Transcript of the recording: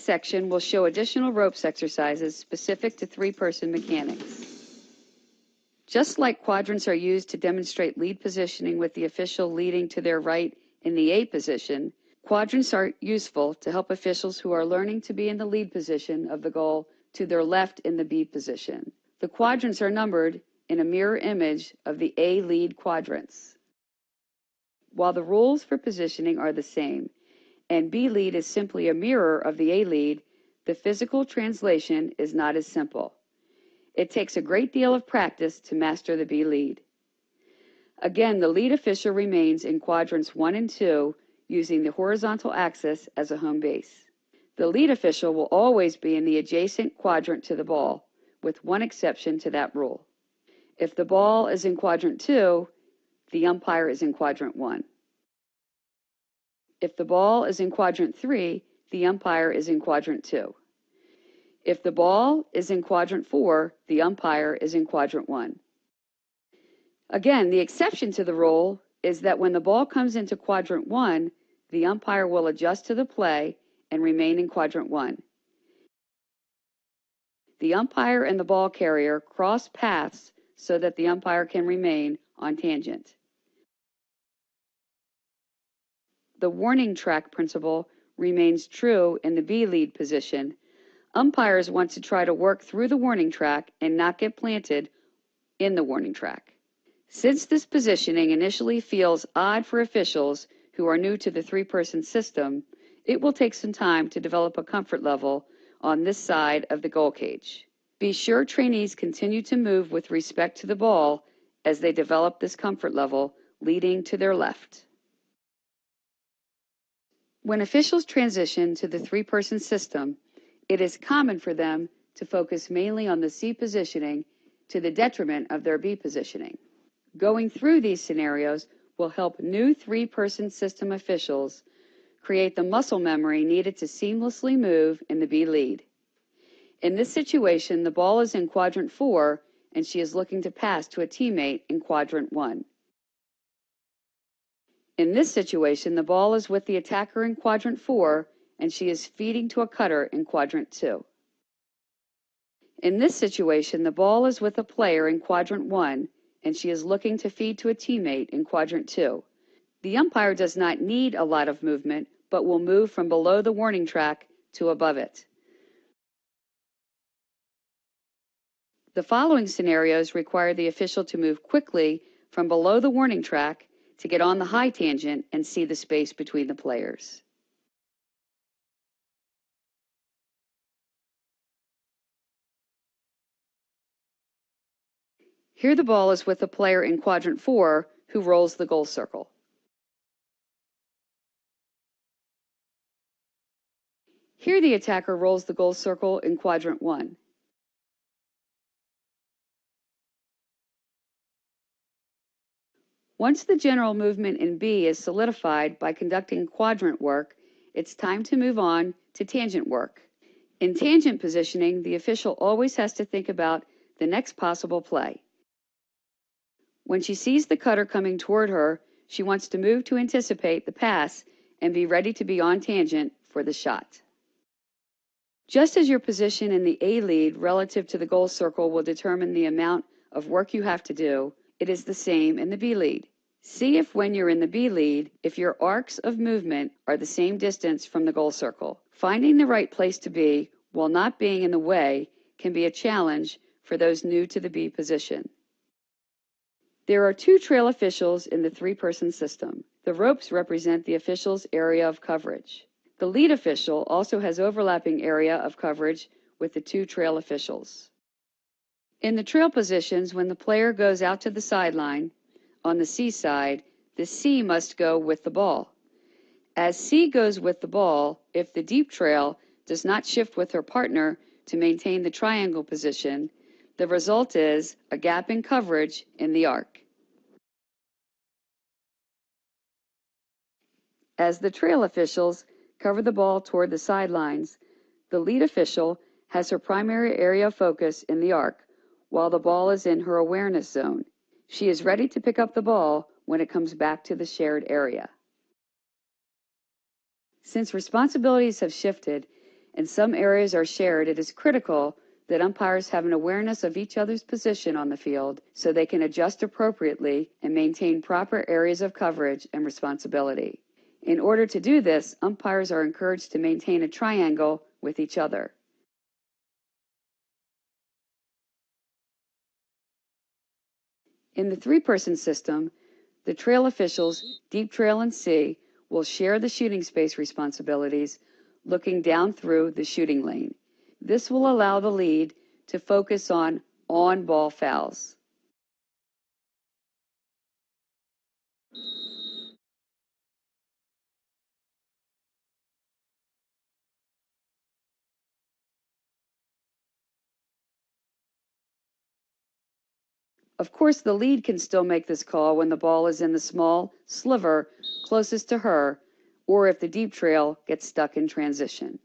section will show additional ropes exercises specific to three-person mechanics. Just like quadrants are used to demonstrate lead positioning with the official leading to their right in the A position, quadrants are useful to help officials who are learning to be in the lead position of the goal to their left in the B position. The quadrants are numbered in a mirror image of the A lead quadrants. While the rules for positioning are the same, and B lead is simply a mirror of the A lead, the physical translation is not as simple. It takes a great deal of practice to master the B lead. Again, the lead official remains in quadrants 1 and 2, using the horizontal axis as a home base. The lead official will always be in the adjacent quadrant to the ball, with one exception to that rule. If the ball is in quadrant 2, the umpire is in quadrant 1. If the ball is in quadrant 3, the umpire is in quadrant 2. If the ball is in quadrant 4, the umpire is in quadrant 1. Again, the exception to the rule is that when the ball comes into quadrant 1, the umpire will adjust to the play and remain in quadrant 1. The umpire and the ball carrier cross paths so that the umpire can remain on tangent. The warning track principle remains true in the B lead position. Umpires want to try to work through the warning track and not get planted in the warning track. Since this positioning initially feels odd for officials who are new to the three-person system, it will take some time to develop a comfort level on this side of the goal cage. Be sure trainees continue to move with respect to the ball as they develop this comfort level leading to their left. When officials transition to the three-person system, it is common for them to focus mainly on the C positioning to the detriment of their B positioning. Going through these scenarios will help new three-person system officials create the muscle memory needed to seamlessly move in the B lead. In this situation, the ball is in quadrant 4 and she is looking to pass to a teammate in quadrant 1. In this situation, the ball is with the attacker in quadrant 4 and she is feeding to a cutter in quadrant 2. In this situation, the ball is with a player in quadrant 1 and she is looking to feed to a teammate in quadrant 2. The umpire does not need a lot of movement, but will move from below the warning track to above it. The following scenarios require the official to move quickly from below the warning track to get on the high tangent and see the space between the players. Here the ball is with a player in quadrant 4 who rolls the goal circle. Here the attacker rolls the goal circle in quadrant 1. Once the general movement in B is solidified by conducting quadrant work, it's time to move on to tangent work. In tangent positioning, the official always has to think about the next possible play. When she sees the cutter coming toward her, she wants to move to anticipate the pass and be ready to be on tangent for the shot. Just as your position in the A lead relative to the goal circle will determine the amount of work you have to do, it is the same in the B lead. See if when you're in the B lead, if your arcs of movement are the same distance from the goal circle. Finding the right place to be while not being in the way can be a challenge for those new to the B position. There are two trail officials in the three-person system. The ropes represent the official's area of coverage. The lead official also has overlapping area of coverage with the two trail officials. In the trail positions, when the player goes out to the sideline, on the C side, the C must go with the ball. As C goes with the ball, if the deep trail does not shift with her partner to maintain the triangle position, the result is a gap in coverage in the arc. As the trail officials cover the ball toward the sidelines, the lead official has her primary area of focus in the arc, while the ball is in her awareness zone. She is ready to pick up the ball when it comes back to the shared area. Since responsibilities have shifted, and some areas are shared, it is critical that umpires have an awareness of each other's position on the field so they can adjust appropriately and maintain proper areas of coverage and responsibility. In order to do this, umpires are encouraged to maintain a triangle with each other. In the three-person system, the trail officials, deep trail and C, will share the shooting space responsibilities, looking down through the shooting lane. This will allow the lead to focus on on-ball fouls. Of course, the lead can still make this call when the ball is in the small sliver closest to her, or if the deep trail gets stuck in transition.